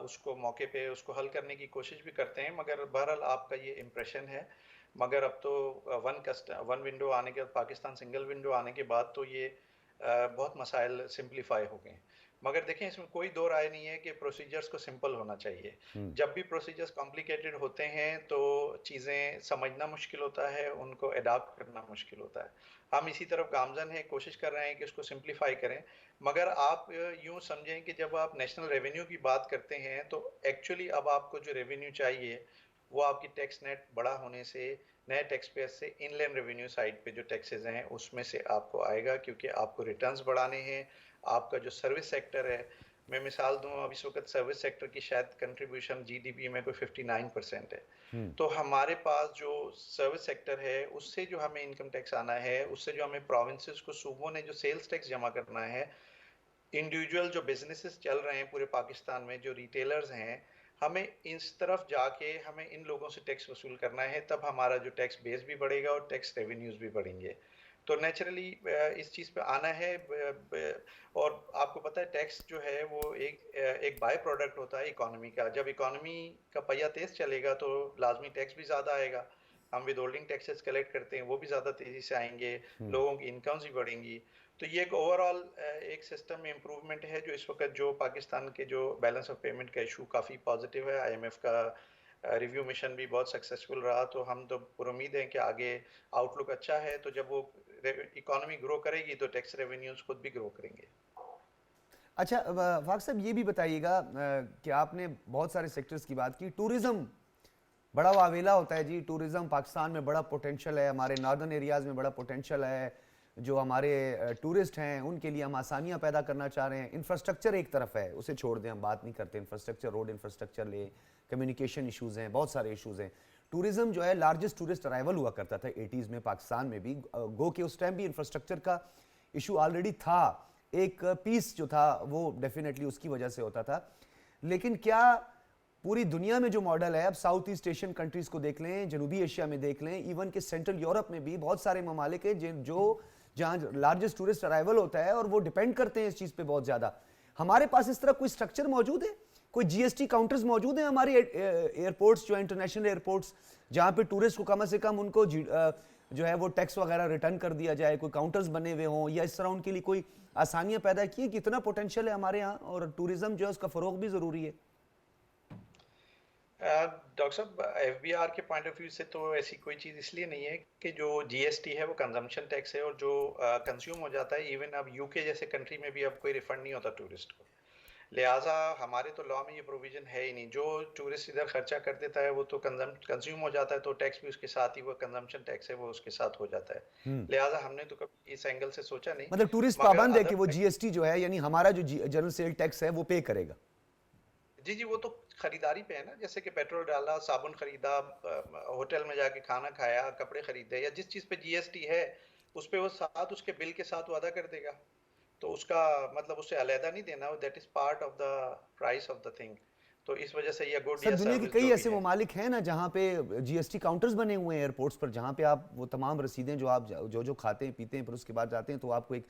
उसको मौके पे उसको हल करने की कोशिश भी करते हैं। मगर बहरहाल आपका ये इम्प्रेशन है, मगर अब तो वन विंडो आने के बाद, पाकिस्तान सिंगल विंडो आने के बाद तो ये बहुत मसाइल सिंप्लीफाई हो गए। मगर देखें इसमें कोई दो राय नहीं है कि प्रोसीजर्स को सिंपल होना चाहिए। जब भी प्रोसीजर्स कॉम्प्लिकेटेड होते हैं तो चीज़ें समझना मुश्किल होता है, उनको अडॉप्ट करना मुश्किल होता है। हम इसी तरफ गामजन हैं, कोशिश कर रहे हैं कि उसको सिंप्लीफाई करें। मगर आप यूं समझें कि जब आप नेशनल रेवेन्यू की बात करते हैं तो एक्चुअली अब आपको जो रेवेन्यू चाहिए वो आपकी टैक्स नेट बड़ा होने से, नए टैक्स पेयर से इनलैंड रेवेन्यू साइड पे जो टैक्सेस हैं उसमें से आपको आएगा, क्योंकि आपको रिटर्न्स बढ़ाने हैं। आपका जो सर्विस सेक्टर है, मैं मिसाल दूं, अब इस वक्त सर्विस सेक्टर की शायद कंट्रीब्यूशन जीडीपी में कोई 59% है। तो हमारे पास जो सर्विस सेक्टर है उससे जो हमें इनकम टैक्स आना है, उससे जो हमें प्रोविंसेस को, सूबों ने जो सेल्स टैक्स जमा करना है, इंडिविजुअल जो बिजनेसेस चल रहे हैं पूरे पाकिस्तान में, जो रिटेलर्स हैं, हमें इस तरफ जाके हमें इन लोगों से टैक्स वसूल करना है। तब हमारा जो टैक्स बेस भी बढ़ेगा और टैक्स रेवेन्यूज भी बढ़ेंगे। तो नेचुरली इस चीज़ पे आना है। और आपको पता है टैक्स जो है वो एक बाय प्रोडक्ट होता है इकोनॉमी का। जब इकोनॉमी का पहिया तेज चलेगा तो लाजमी टैक्स भी ज़्यादा आएगा। हम विद होल्डिंग टैक्सेस कलेक्ट करते हैं, वो भी ज़्यादा तेज़ी से आएंगे, लोगों की इनकम्स भी बढ़ेंगी। तो ये एक ओवरऑल एक सिस्टम में इम्प्रूवमेंट है। जो इस वक्त जो पाकिस्तान के जो बैलेंस ऑफ पेमेंट का इशू काफ़ी पॉजिटिव है, आईएमएफ का रिव्यू मिशन भी बहुत सक्सेसफुल रहा। तो हम तो पूरी उम्मीद है कि आगे आउटलुक अच्छा है। तो जब वो इकोनॉमी ग्रो करेगी तो टैक्स रेवेन्यूज खुद भी ग्रो करेंगे। अच्छा फाक साहब, ये भी बताइएगा कि आपने बहुत सारे सेक्टर्स की बात की। टूरिज़्म बड़ा वावेला होता है जी। टूरिज़्म पाकिस्तान में बड़ा पोटेंशियल है, हमारे नॉर्दर्न एरियाज़ में बड़ा पोटेंशियल है। जो हमारे टूरिस्ट हैं उनके लिए हम आसानियाँ पैदा करना चाह रहे हैं। इंफ्रास्ट्रक्चर एक तरफ है, उसे छोड़ दें, हम बात नहीं करते। इंफ्रास्ट्रक्चर, रोड इंफ्रास्ट्रक्चर ले, कम्युनिकेशन इशूज़ हैं, बहुत सारे इशूज़ हैं। टूरिज़्म जो है लार्जेस्ट टूरिस्ट अराइवल हुआ करता था 80s में पाकिस्तान में भी। गो के उस टाइम भी इंफ्रास्ट्रक्चर का इशू ऑलरेडी था। एक पीस जो था वो डेफिनेटली उसकी वजह से होता था। लेकिन क्या पूरी दुनिया में जो मॉडल है, अब साउथ ईस्ट एशियन कंट्रीज़ को देख लें, जनूबी एशिया में देख लें, इवन के सेंट्रल यूरोप में भी बहुत सारे ममालिक हैं जो जहाँ लार्जेस्ट टूरिस्ट अराइवल होता है और वो डिपेंड करते हैं इस चीज़ पे बहुत ज़्यादा। हमारे पास इस तरह कोई स्ट्रक्चर मौजूद है? कोई जीएसटी काउंटर्स मौजूद हैं हमारे एयरपोर्ट्स, जो इंटरनेशनल एयरपोर्ट्स, जहाँ पे टूरिस्ट को कम से कम उनको जो है वो टैक्स वगैरह रिटर्न कर दिया जाए? कोई काउंटर्स बने हुए हों या इस तरह उनके लिए कोई आसानियाँ पैदा की है? कितना पोटेंशियल है हमारे यहाँ, और टूरिज़्म जो है उसका फ़रोग भी ज़रूरी है। डॉक्टर साहब, एफबीआर के पॉइंट ऑफ व्यू से तो ऐसी कोई चीज़ इसलिए नहीं है कि जो जीएसटी है वो कंजम्पशन टैक्स है, और जो कंज्यूम हो जाता है, इवन अब यूके जैसे कंट्री में भी अब कोई रिफंड नहीं होता टूरिस्ट को। लिहाजा हमारे तो लॉ में ये प्रोविजन है ही नहीं। जो टूरिस्ट इधर खर्चा कर देता है वो तो कंज्यूम हो जाता है, तो टैक्स भी उसके साथ ही, वो कंजम्पशन टैक्स है वो उसके साथ हो जाता है। लिहाजा हमने तो कभी इस एंगल से सोचा नहीं। मतलब टूरिस्ट पाबंद है कि वो जीएसटी जो है, यानी हमारा जो जनरल सेल टैक्स है वो पे करेगा? जी जी, वो तो खरीदारी पे है ना। जैसे कि पेट्रोल डाला, साबुन खरीदा, होटल में जाके खाना खाया, कपड़े खरीदे, या जिस चीज़ पे जीएसटी है उस पे वो साथ उसके बिल के साथ वादा कर देगा। तो उसका मतलब उससे अलहदा नहीं देना, that is part of the price of the thing. तो इस वजह से ये गुड सर, या दुनिया के सर्विस कई जो ऐसे भी है। ममालिक हैं ना जहाँ पे जीएसटी काउंटर्स बने हुए हैं एयरपोर्ट्स पर, जहाँ पे आप वो तमाम रसीदें जो आप जो खाते हैं पीते हैं फिर उसके बाद जाते हैं तो आपको एक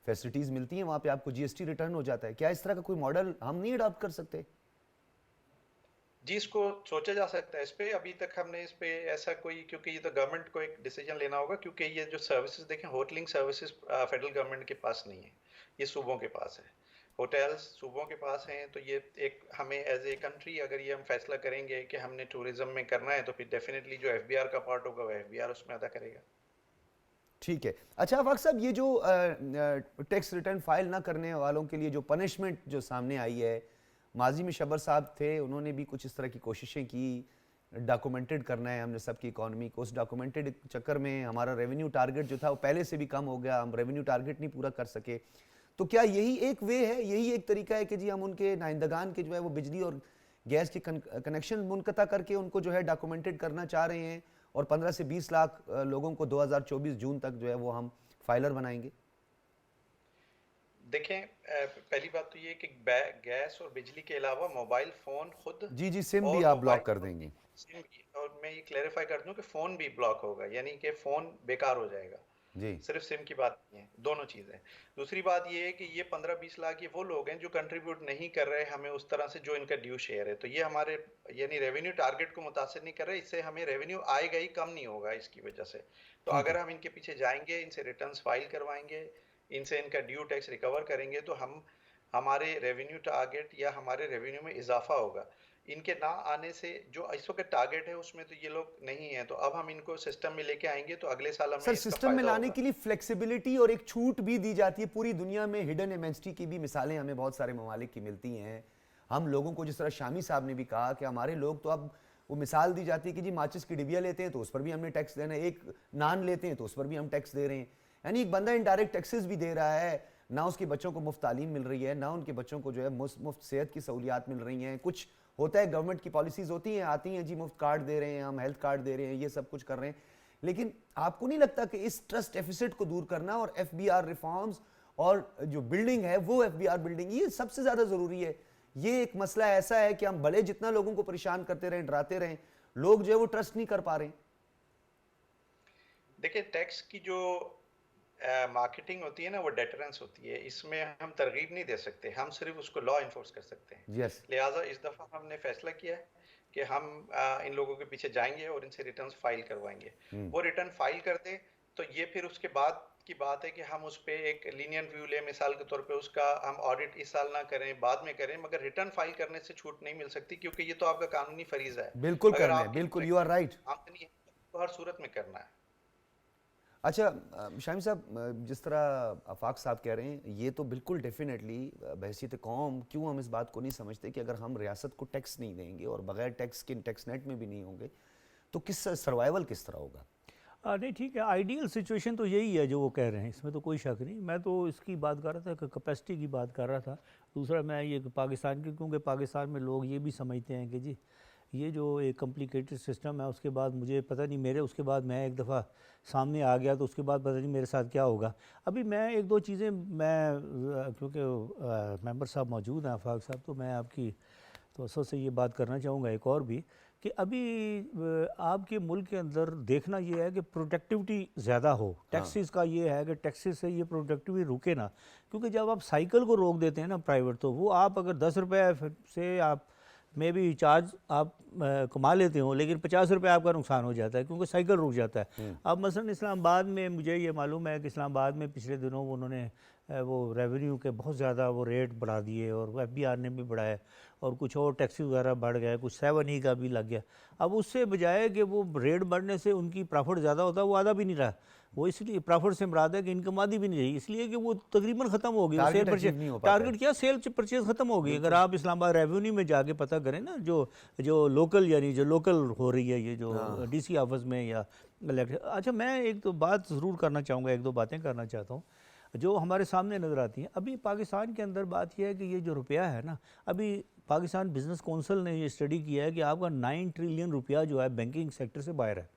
फैसिलिटीज़ मिलती हैं, वहाँ पे आपको जीएसटी रिटर्न हो जाता है। क्या इस तरह का कोई मॉडल हम नहीं अडॉप्ट कर सकते? जी, इसको सोचा जा सकता है। इस पे अभी तक हमने इस पे ऐसा कोई, क्योंकि ये तो गवर्नमेंट को एक डिसीजन लेना होगा, क्योंकि ये जो सर्विसेज देखें, होटलिंग सर्विसेज फेडरल गवर्नमेंट के पास नहीं है, ये सूबों के पास है। होटल्स सूबों के पास हैं। तो ये एक हमें एज ए कंट्री अगर ये हम फैसला करेंगे कि हमने टूरिज्म में करना है, तो फिर डेफिनेटली जो एफबीआर का पार्ट होगा वो एफबीआर उसमें अदा करेगा। ठीक है। अच्छा फाक साहब, ये जो टैक्स रिटर्न फाइल ना करने वालों के लिए जो पनिशमेंट जो सामने आई है, माजी में शबर साहब थे, उन्होंने भी कुछ इस तरह की कोशिशें की, डॉक्यूमेंटेड करना है हमने सबकी इकॉनमी को। उस डॉक्यूमेंटेड चक्कर में हमारा रेवेन्यू टारगेट जो था वो पहले से भी कम हो गया, हम रेवेन्यू टारगेट नहीं पूरा कर सके। तो क्या यही एक वे है, यही एक तरीका है कि जी हम उनके नाइंदगान के जो है वो बिजली और गैस के कनेक्शन मुनक़ता करके उनको जो है डॉक्यूमेंटेड करना चाह रहे हैं, और 15 से 20 लाख लोगों को 2024 जून तक जो है वो हम फाइलर बनाएंगे? देखें, पहली बात तो ये कि गैस और बिजली के अलावा मोबाइल फ़ोन खुद, जी जी, सिम भी और आप ब्लॉक कर मोबाइल देंगे? सिम भी, और मैं ये क्लैरिफाई कर दूं कि फ़ोन भी ब्लॉक होगा, यानी कि फ़ोन बेकार हो जाएगा। जी सिर्फ सिम की बात नहीं है, दोनों चीज़ें। दूसरी बात ये है कि ये 15-20 लाख ये वो लोग हैं जो कंट्रीब्यूट नहीं कर रहे हमें उस तरह से जो इनका ड्यू शेयर है। तो ये हमारे यानी रेवेन्यू टारगेट को मुतासिर नहीं कर रहे, इससे हमें रेवेन्यू आएगा ही, कम नहीं होगा इसकी वजह से। तो ठीक अगर है। हम इनके पीछे जाएंगे, इनसे रिटर्न्स फाइल करवाएंगे, इनसे इनका ड्यू टैक्स रिकवर करेंगे, तो हम हमारे रेवेन्यू टारगेट या हमारे रेवेन्यू में इजाफा होगा। इनके ना आने से जो इस वक्त टारगेट है उसमें तो ये लोग नहीं है, तो अब हम इनको सिस्टम में लेके आएंगे तो अगले साल हमें सर इसका सिस्टम में फायदा लाने होगा। के लिए फ्लेक्सिबिलिटी और एक छूट भी दी जाती है। पूरी दुनिया में हिडन एमएसटी की भी मिसालें हमें बहुत सारे ममालिक की मिलती हैं। हम लोगों को, जिस तरह शामी साहब ने भी कहा कि हमारे लोग तो अब वो मिसाल दी जाती है कि जी माचिस की डिबिया लेते हैं तो उस पर भी हमने टैक्स देना है, एक नान लेते हैं तो उस पर भी हम टैक्स दे रहे हैं। यानी एक बंदा इनडायरेक्ट टैक्सेस भी दे रहा है, ना उसके बच्चों को मुफ्त तालीम मिल रही है, ना उनके बच्चों को जो है मुफ्त सेहत की सहूलियात मिल रही हैं। कुछ होता है, गवर्नमेंट की पॉलिसीज होती हैं, आती हैं जी मुफ्त कार्ड दे रहे हैं, हम हेल्थ कार्ड दे रहे हैं, ये सब कुछ कर रहे हैं। लेकिन आपको नहीं लगता कि इस ट्रस्ट डेफिसिट को दूर करना और एफबीआर रिफॉर्म्स और जो बिल्डिंग है वो एफबीआर बिल्डिंग, ये सबसे ज्यादा जरूरी है? ये एक मसला ऐसा है कि हम भले जितना लोगों को परेशान करते रहें, डराते रहें, लोग जो है वो ट्रस्ट नहीं कर पा रहे हैं। देखिए, टैक्स की जो मार्केटिंग होती है ना, वो डेटरेंस होती है, इसमें हम तरगीब नहीं दे सकते, हम सिर्फ उसको लॉ इन्फोर्स कर सकते हैं। यस, लिहाजा इस दफ़ा हमने फैसला किया है कि हम इन लोगों के पीछे जाएंगे और इनसे रिटर्न्स फाइल करवाएंगे। वो रिटर्न फाइल कर दे तो ये फिर उसके बाद की बात है कि हम उस पर एक लीनियंट व्यू लें। मिसाल के तौर पे उसका हम ऑडिट इस साल ना करें, बाद में करें, मगर रिटर्न फाइल करने से छूट नहीं मिल सकती, क्योंकि ये तो आपका कानूनी फरीज़ा है। बिल्कुल अगर करना है, आपकी बिल्कुल, यू आर राइट। आमदनी है तो हर सूरत में करना है। अच्छा शामी साहब, जिस तरह आफाक साहब कह रहे हैं, ये तो बिल्कुल डेफिनेटली बहसीत कौम क्यों हम इस बात को नहीं समझते कि अगर हम रियासत को टैक्स नहीं देंगे और बगैर टैक्स के टैक्स नेट में भी नहीं होंगे तो किस सर्वाइवल किस तरह होगा? नहीं ठीक है, आइडियल सिचुएशन तो यही है जो वो कह रहे हैं, इसमें तो कोई शक नहीं। मैं तो इसकी बात कर रहा था, कैपेसिटी की बात कर रहा था। दूसरा मैं ये पाकिस्तान की, क्योंकि पाकिस्तान में लोग ये भी समझते हैं कि जी ये जो एक कॉम्प्लिकेटेड सिस्टम है, उसके बाद मुझे पता नहीं, मेरे उसके बाद मैं एक दफ़ा सामने आ गया तो उसके बाद पता नहीं मेरे साथ क्या होगा। अभी मैं एक दो चीज़ें, मैं क्योंकि मेंबर साहब मौजूद हैं आफाक साहब, तो मैं आपकी तो असल से ये बात करना चाहूँगा एक और भी, कि अभी आपके मुल्क के अंदर देखना ये है कि प्रोडक्टिविटी ज़्यादा हो। टैक्सेस का ये है कि टैक्सेस से ये प्रोडक्टिविटी रुके ना, क्योंकि जब आप साइकिल को रोक देते हैं ना प्राइवेट, तो वो आप अगर 10 रुपये से आप में भी चार्ज आप कमा लेते हो, लेकिन 50 रुपये आपका नुकसान हो जाता है क्योंकि साइकिल रुक जाता है। अब मसलन इस्लामाबाद में मुझे ये मालूम है कि इस्लामाबाद में पिछले दिनों उन्होंने वो रेवेन्यू के बहुत ज़्यादा वो रेट बढ़ा दिए और एफबीआर ने भी बढ़ाया और कुछ और टैक्सी वगैरह बढ़ गए, कुछ 7E का भी लग गया। अब उससे बजाय कि वो रेट बढ़ने से उनकी प्रॉफिट ज़्यादा होता है, वो आधा भी नहीं रहा। वो इसलिए प्रॉफिट से मुराद है कि इनकम आधी भी नहीं रही, इसलिए कि वो तकरीबन ख़त्म हो गई। टारगेट अचीव नहीं हो पाता है। टारगेट क्या, सेल परचेज ख़त्म हो गई। अगर आप इस्लामाबाद रेवेन्यू में जाके पता करें ना, जो लोकल, यानी जो लोकल हो रही है, ये जो डीसी ऑफिस में या अच्छा, मैं एक तो बात ज़रूर करना चाहूँगा, एक दो बातें करना चाहता हूँ जो हमारे सामने नज़र आती हैं। अभी पाकिस्तान के अंदर बात यह है कि ये जो रुपया है ना, अभी पाकिस्तान बिजनेस काउंसिल ने ये स्टडी किया है कि आपका 9 ट्रिलियन रुपया जो है बैंकिंग सेक्टर से बाहर है।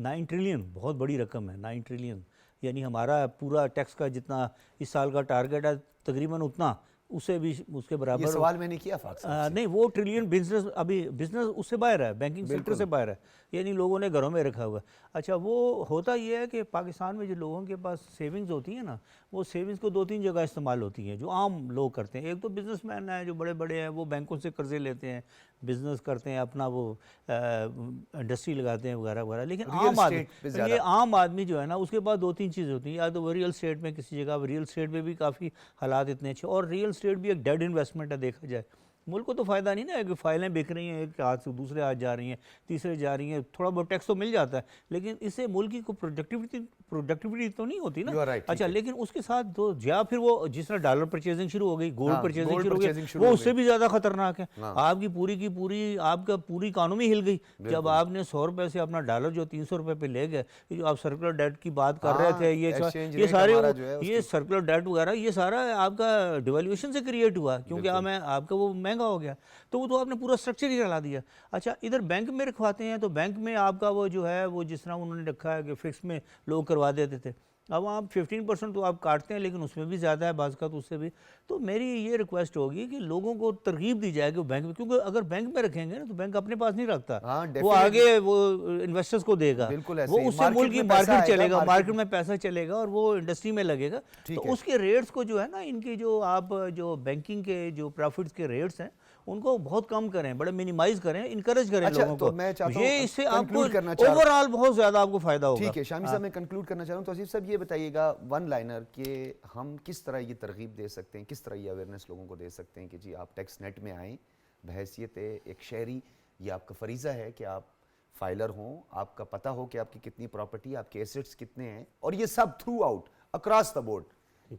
9 ट्रिलियन बहुत बड़ी रकम है। 9 ट्रिलियन यानी हमारा पूरा टैक्स का जितना इस साल का टारगेट है तकरीबन उतना, उससे भी उसके बराबर। ये सवाल मैंने किया फाक साहब से। नहीं, वो ट्रिलियन बिजनेस, अभी बिजनेस उससे बाहर है, बैंकिंग सेक्टर से बाहर है, यानी लोगों ने घरों में रखा हुआ है। अच्छा, वो होता ये है कि पाकिस्तान में जो लोगों के पास सेविंग्स होती हैं ना, वो सेविंग्स को 2-3 जगह इस्तेमाल होती हैं जो आम लोग करते हैं। एक तो बिजनेसमैन है जो बड़े बड़े हैं, वो बैंकों से कर्जे लेते हैं, बिजनेस करते हैं, अपना वो इंडस्ट्री लगाते हैं वगैरह वगैरह। लेकिन आम आदमी, ये आम आदमी जो है ना, उसके पास 2-3 चीज़ें होती हैं। या तो वो रियल स्टेट में किसी जगह, रियल स्टेट में भी काफ़ी हालात इतने अच्छे, और रियल स्टेट भी एक डेड इन्वेस्टमेंट है देखा जाए। मुल्क को तो फ़ायदा नहीं ना, कि फ़ाइलें बिक रही हैं, एक हाथ से दूसरे हाथ जा रही हैं, तीसरे जा रही हैं, थोड़ा बहुत टैक्स तो मिल जाता है, लेकिन इससे मुल्क की कोई प्रोडक्टिविटी तो नहीं होती ना। अच्छा, लेकिन उसके साथ तो या फिर वो जिस तरह डॉलर परचेजिंग शुरू हो गई, गोल्ड परचेजिंग शुरू हो गई, वो उससे भी ज़्यादा खतरनाक है। आपकी पूरी आपका पूरी इकानमी हिल गई जब आपने 100 रुपये से अपना डॉलर जो 300 रुपये पे ले गए। जो आप सर्कुलर डेट की बात कर रहे थे, ये सारे ये सर्कुलर डेट वगैरह, ये सारा आपका डिवैल्यूएशन से क्रिएट हुआ, क्योंकि आपका वो महंगा हो गया, तो वो तो आपने पूरा स्ट्रक्चर ही हिला दिया। अच्छा, इधर बैंक में रखवाते हैं तो बैंक में आपका वो जो है वो जिस तरह उन्होंने रखा है कि फिक्स में लोग करवा देते थे, अब आप 15% तो आप काटते हैं, लेकिन उसमें भी ज़्यादा है बाज़ का, तो उससे भी। तो मेरी ये रिक्वेस्ट होगी कि लोगों को तरगीब दी जाए कि बैंक में, क्योंकि अगर बैंक में रखेंगे ना तो बैंक अपने पास नहीं रखता, वो आगे वो इन्वेस्टर्स को देगा, वो उससे मुल्क की मार्केट चलेगा, मार्केट में पैसा चलेगा और वो इंडस्ट्री में लगेगा। तो उसके रेट्स को जो है ना, इनकी जो आप जो बैंकिंग के जो प्रॉफिट्स के रेट्स हैं उनको बहुत कम करें, बड़े मिनिमाइज करें, इनकरेज करें लोगों को। मैं चाहता हूं ये इससे आपको ओवरऑल बहुत ज्यादा आपको फायदा होगा। ठीक है शामी साहब, मैं कंक्लूड करना चाह रहा हूं। तो आसिफ साहब, ये बताइएगा वन लाइनर कि हम किस तरह ये तरगीब दे सकते हैं, किस तरह ये अवेयरनेस लोगों को दे सकते हैं कि जी आप टैक्स नेट में आएँ बहैसियत एक शहरी, ये आपका फ़रीज़ा है कि आप फाइलर हों, आपका पता हो कि आपकी कितनी प्रॉपर्टी, आपके एसेट्स कितने हैं, और ये सब through out across the board,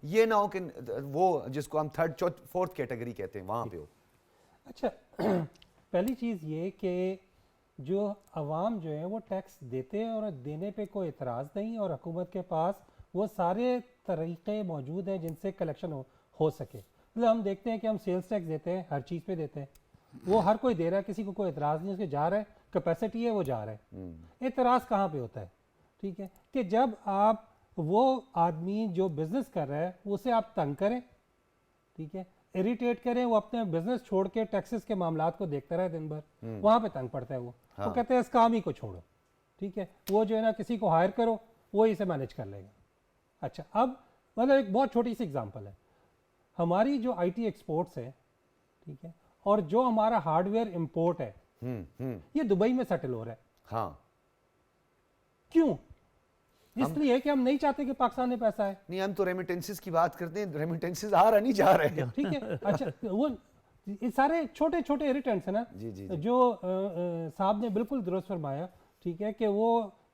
ये ना हो कि वो जिसको हम थर्ड फोर्थ कैटेगरी कहते हैं वहाँ पे हो। अच्छा पहली चीज़ ये कि जो अवाम जो है वो टैक्स देते हैं और देने पे कोई एतराज़ नहीं, और हुकूमत के पास वो सारे तरीक़े मौजूद हैं जिनसे कलेक्शन हो सके। मतलब हम देखते हैं कि हम सेल्स टैक्स देते हैं, हर चीज़ पे देते हैं, वो हर कोई दे रहा है, किसी को कोई एतराज़ नहीं, उसके जा रहा है, कैपेसिटी है वो जा रहा है। एतराज़ कहाँ पे होता है? ठीक है कि जब आप वो आदमी जो बिज़नेस कर रहा है उसे आप तंग करें, ठीक है, इरिटेट करें, वो अपने बिजनेस छोड़ के टैक्सेस के मामलात को देखता रहे दिन भर, वहाँ पे तंग पड़ता है वो। हाँ। वो कहते हैं इस काम ही को छोड़ो, ठीक है, वो जो है ना किसी को हायर करो, वो इसे मैनेज कर लेगा। अच्छा, अब मतलब एक बहुत छोटी सी एग्जांपल है, हमारी जो आईटी एक्सपोर्ट्स है, ठीक है, और जो हमारा हार्डवेयर इंपोर्ट है, ये दुबई में सेटल हो रहा है। हाँ, क्यों? इसलिए कि हम नहीं चाहते कि पाकिस्तान में पैसा है। नहीं, हम तो रेमिटेंसेस की बात करते हैं, रेमिटेंसेस आ रहा नहीं जा रहे हैं। ठीक है, अच्छा वो ये सारे छोटे छोटे इरिटेंट्स है ना, जी, जी, जो साहब ने बिल्कुल दुरुस्त फरमाया, ठीक है, कि वो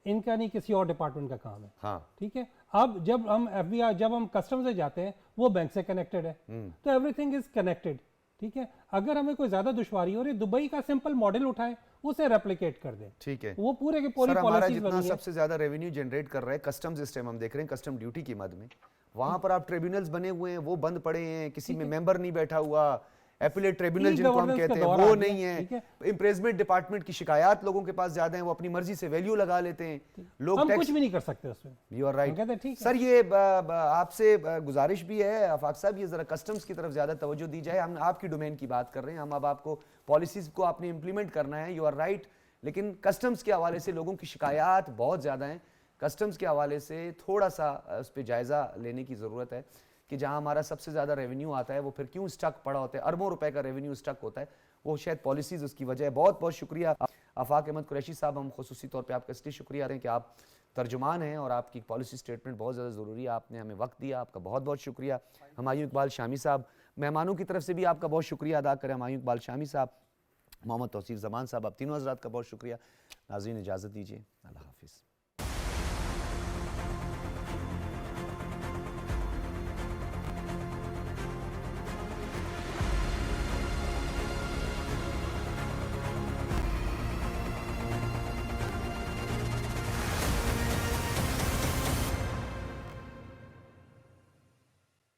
इनका नहीं किसी और डिपार्टमेंट का काम है। हाँ, ठीक है, अब जब हम एफबीआई, जब हम कस्टम से जाते हैं, वो बैंक से कनेक्टेड है, तो एवरीथिंग इज कनेक्टेड। ठीक है, अगर हमें कोई ज्यादा दुश्वारी हो रही है, दुबई का सिंपल मॉडल उठाएं, उसे रेप्लिकेट कर दें, ठीक है। वो पूरे के पूरी सर, हमारा पॉलिसीज जितना बनी है। सबसे ज्यादा रेवेन्यू जनरेट कर रहा है कस्टम सिस्टम, हम देख रहे हैं कस्टम ड्यूटी की मद में, वहां पर आप ट्रिब्यूनल्स बने हुए हैं, वो बंद पड़े हैं, किसी में मेंबर नहीं बैठा हुआ, एपिलेट ट्रिब्यूनल जिनको हम E-governance कहते का हैं दौर वो आ गया, नहीं ठीक है, है। इम्प्रेजमेंट डिपार्टमेंट की शिकायत लोगों के पास ज्यादा है, वो अपनी मर्जी से वैल्यू लगा लेते हैं, लोग हम टैक्स। कुछ भी नहीं कर सकते उसमें। You are right. हम कहते हैं, ठीक है। सर, ये आपसे गुजारिश भी है आफाक साहब, ये जरा कस्टम्स की तरफ ज्यादा तवज्जो दी जाए। हम आपकी डोमेन की बात कर रहे हैं, हम अब आपको पॉलिसीज को आपने इंप्लीमेंट करना है, यू आर राइट, लेकिन कस्टम्स के हवाले से लोगों की शिकायत बहुत ज़्यादा हैं। कस्टम्स के हवाले से थोड़ा सा उस पर जायज़ा लेने की ज़रूरत है कि जहां हमारा सबसे ज़्यादा रेवेन्यू आता है वो फिर क्यों स्टक पड़ा होता है, अरबों रुपए का रेवेन्यू स्टक होता है, वो शायद पॉलिसीज़ उसकी वजह है। बहुत बहुत शुक्रिया आफाक अहमद कुरैशी साहब, हम खुसूसी तौर पर आपका इसलिए शुक्रिया रहे हैं कि आप तर्जुमान हैं और आपकी पॉलिसी स्टेटमेंट बहुत ज़्यादा ज़रूरी है, आपने हमें वक्त दिया, आपका बहुत बहुत शुक्रिया। हुमायूं इकबाल शामी साहब, मेहमानों की तरफ से भी आपका बहुत शुक्रिया अदा करें, हुमायूं इकबाल शामी साहब, मोहम्मद तौसीफ ज़मान साहब, आप तीनों हज़रात का बहुत शुक्रिया। नाज़रीन, इजाज़त दीजिए, अल्लाह हाफ़िज़।